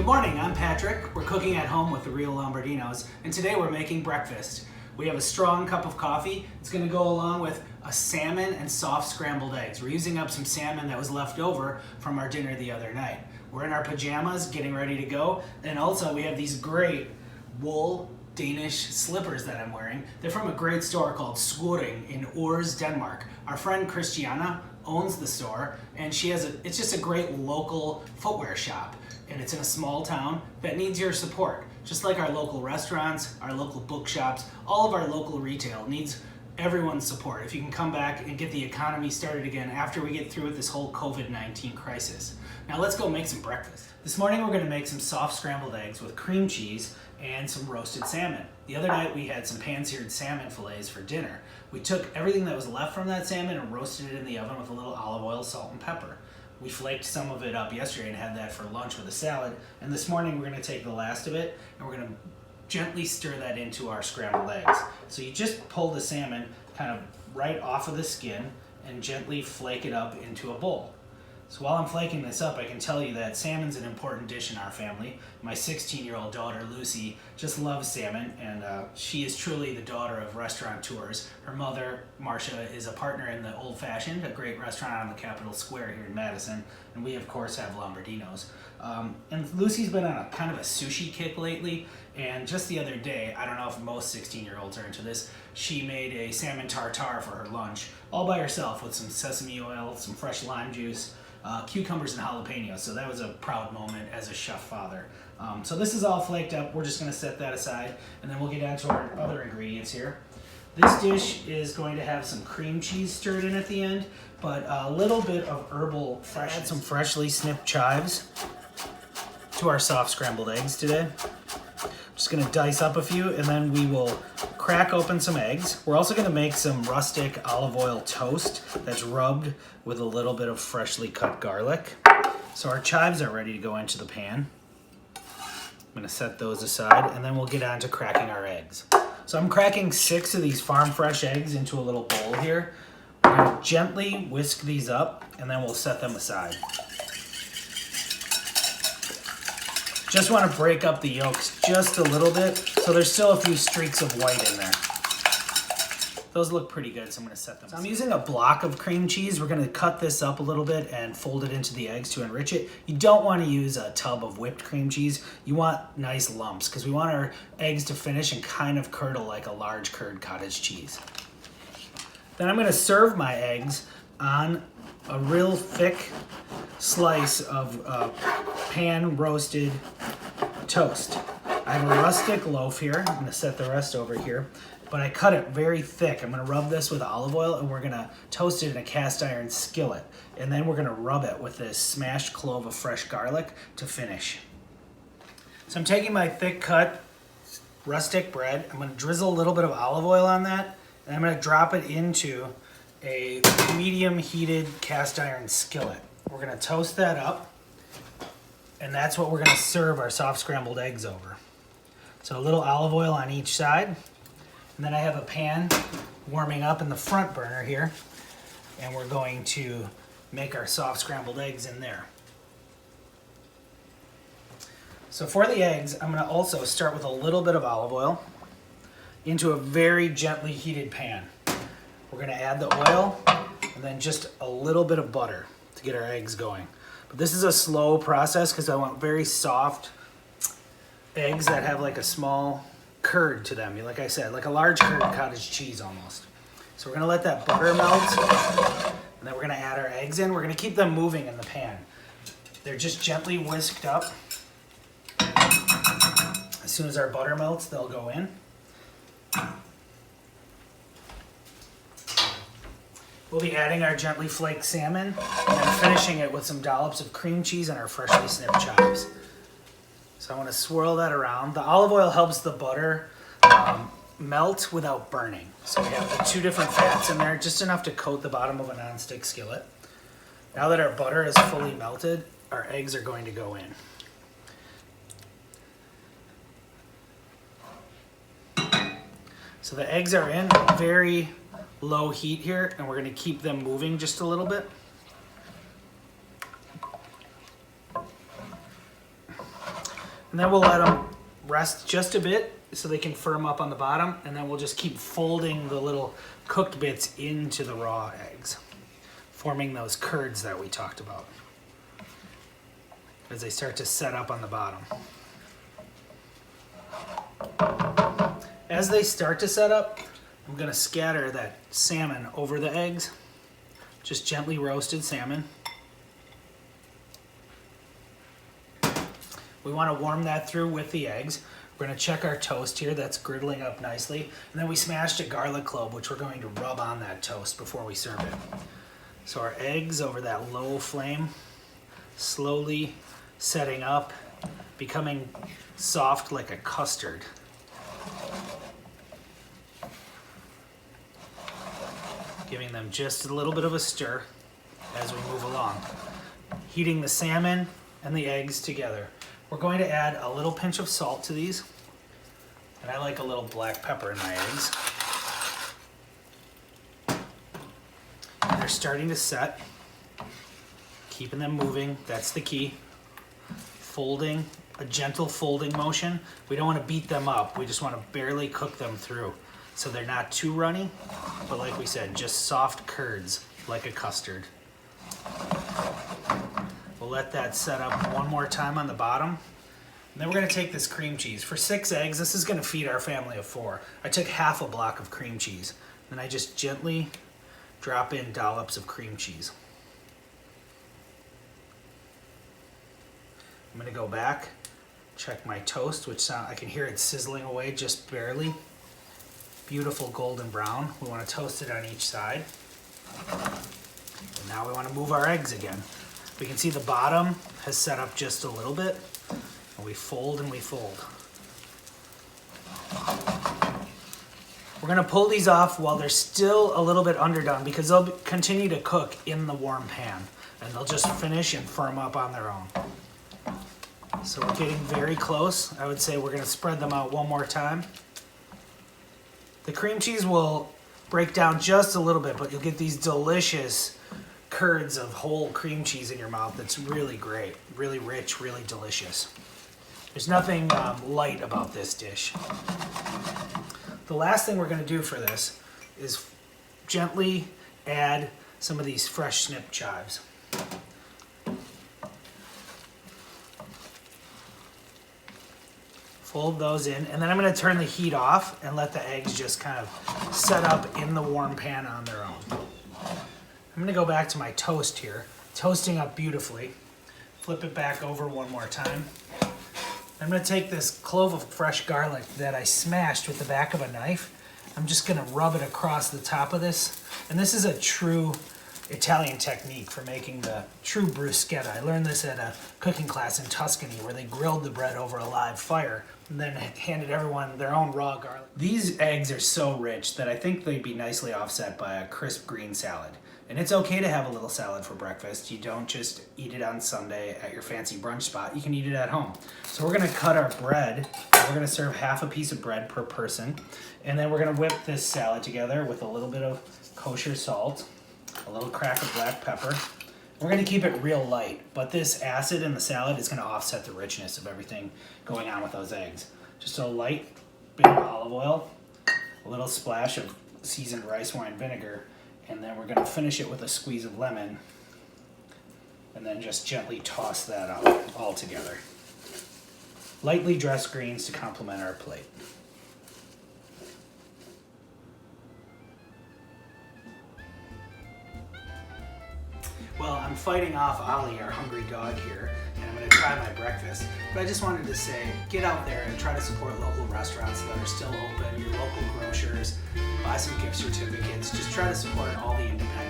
Good morning, I'm Patrick. We're cooking at home with the real Lombardinos, and today we're making breakfast. We have a strong cup of coffee. It's going to go along with a salmon and soft scrambled eggs. We're using up some salmon that was left over from our dinner the other night. We're in our pajamas, getting ready to go, and also we have these great wool Danish slippers that I'm wearing. They're from a great store called Skoring in Aarhus, Denmark. Our friend Christiana owns the store, and it's just a great local footwear shop, and it's in a small town that needs your support. Just like our local restaurants, our local bookshops, all of our local retail needs everyone's support. If you can come back and get the economy started again after we get through with this whole COVID-19 crisis. Now let's go make some breakfast. This morning we're gonna make some soft scrambled eggs with cream cheese and some roasted salmon. The other night we had some pan-seared salmon fillets for dinner. We took everything that was left from that salmon and roasted it in the oven with a little olive oil, salt, and pepper. We flaked some of it up yesterday and had that for lunch with a salad. And this morning we're gonna take the last of it and we're gonna gently stir that into our scrambled eggs. So you just pull the salmon kind of right off of the skin and gently flake it up into a bowl. So while I'm flaking this up, I can tell you that salmon's an important dish in our family. My 16-year-old daughter, Lucy, just loves salmon, and she is truly the daughter of restaurateurs. Her mother, Marcia, is a partner in the Old Fashioned, a great restaurant on the Capitol Square here in Madison, and we, of course, have Lombardino's. And Lucy's been on a kind of a sushi kick lately, and just the other day, I don't know if most 16-year-olds are into this, she made a salmon tartare for her lunch, all by herself with some sesame oil, some fresh lime juice, cucumbers and jalapenos. So that was a proud moment as a chef father. So this is all flaked up. We're just going to set that aside, and then we'll get down to our other ingredients here. This dish is going to have some cream cheese stirred in at the end, but a little bit of herbal freshness. Add some freshly snipped chives to our soft scrambled eggs today. Just going to dice up a few, and then we will crack open some eggs. We're also going to make some rustic olive oil toast that's rubbed with a little bit of freshly cut garlic. So our chives are ready to go into the pan. I'm going to set those aside, and then we'll get on to cracking our eggs. So I'm cracking 6 of these farm fresh eggs into a little bowl here. We're going to gently whisk these up, and then we'll set them aside. Just want to break up the yolks just a little bit, so there's still a few streaks of white in there. Those look pretty good, so I'm going to set them aside. So I'm using a block of cream cheese. We're going to cut this up a little bit and fold it into the eggs to enrich it. You don't want to use a tub of whipped cream cheese. You want nice lumps, because we want our eggs to finish and kind of curdle like a large curd cottage cheese. Then I'm going to serve my eggs on a real thick slice of pan roasted toast. I have a rustic loaf here. I'm going to set the rest over here, but I cut it very thick. I'm going to rub this with olive oil, and we're going to toast it in a cast iron skillet, and then we're going to rub it with this smashed clove of fresh garlic to finish. So I'm taking my thick cut rustic bread. I'm going to drizzle a little bit of olive oil on that, and I'm going to drop it into a medium heated cast iron skillet. We're going to toast that up, and that's what we're going to serve our soft scrambled eggs over. So a little olive oil on each side, and then I have a pan warming up in the front burner here, and we're going to make our soft scrambled eggs in there. So for the eggs, I'm going to also start with a little bit of olive oil into a very gently heated pan. We're going to add the oil and then just a little bit of butter to get our eggs going. But this is a slow process because I want very soft eggs that have like a small curd to them. Like I said, like a large curd cottage cheese almost. So we're going to let that butter melt, and then we're going to add our eggs in. We're going to keep them moving in the pan. They're just gently whisked up. As soon as our butter melts, they'll go in. We'll be adding our gently flaked salmon and then finishing it with some dollops of cream cheese and our freshly snipped chives. So I want to swirl that around. The olive oil helps the butter melt without burning. So we have the 2 different fats in there, just enough to coat the bottom of a nonstick skillet. Now that our butter is fully melted, our eggs are going to go in. So the eggs are in very low heat here, and we're going to keep them moving just a little bit. And then we'll let them rest just a bit so they can firm up on the bottom, and then we'll just keep folding the little cooked bits into the raw eggs, forming those curds that we talked about as they start to set up on the bottom. As they start to set up, I'm going to scatter that salmon over the eggs, just gently roasted salmon. We want to warm that through with the eggs. We're going to check our toast here, that's griddling up nicely. And then we smashed a garlic clove, which we're going to rub on that toast before we serve it. So our eggs over that low flame, slowly setting up, becoming soft like a custard. Giving them just a little bit of a stir as we move along. Heating the salmon and the eggs together. We're going to add a little pinch of salt to these. And I like a little black pepper in my eggs. And they're starting to set. Keeping them moving, that's the key. Folding, a gentle folding motion. We don't want to beat them up, we just want to barely cook them through. So they're not too runny, but like we said, just soft curds, like a custard. We'll let that set up one more time on the bottom. And then we're gonna take this cream cheese. For 6 eggs, this is gonna feed our family of 4. I took half a block of cream cheese, and I just gently drop in dollops of cream cheese. I'm gonna go back, check my toast, which I can hear it sizzling away just barely. Beautiful golden brown. We want to toast it on each side. And now we want to move our eggs again. We can see the bottom has set up just a little bit. And we fold and we fold. We're going to pull these off while they're still a little bit underdone because they'll continue to cook in the warm pan. And they'll just finish and firm up on their own. So we're getting very close. I would say we're going to spread them out one more time. The cream cheese will break down just a little bit, but you'll get these delicious curds of whole cream cheese in your mouth. That's really great, really rich, really delicious. There's nothing light about this dish. The last thing we're going to do for this is gently add some of these fresh snipped chives. Fold those in, and then I'm going to turn the heat off and let the eggs just kind of set up in the warm pan on their own. I'm going to go back to my toast here, toasting up beautifully. Flip it back over one more time. I'm going to take this clove of fresh garlic that I smashed with the back of a knife. I'm just going to rub it across the top of this. And this is a true Italian technique for making the true bruschetta. I learned this at a cooking class in Tuscany where they grilled the bread over a live fire and then handed everyone their own raw garlic. These eggs are so rich that I think they'd be nicely offset by a crisp green salad. And it's okay to have a little salad for breakfast. You don't just eat it on Sunday at your fancy brunch spot. You can eat it at home. So we're gonna cut our bread. We're gonna serve half a piece of bread per person. And then we're gonna whip this salad together with a little bit of kosher salt, a little crack of black pepper. We're gonna keep it real light, but this acid in the salad is gonna offset the richness of everything going on with those eggs. Just a light bit of olive oil, a little splash of seasoned rice wine vinegar, and then we're gonna finish it with a squeeze of lemon, and then just gently toss that out all together. Lightly dressed greens to complement our plate. Well, I'm fighting off Ollie, our hungry dog here, and I'm going to try my breakfast. But I just wanted to say, get out there and try to support local restaurants that are still open, your local grocers, buy some gift certificates, just try to support all the independent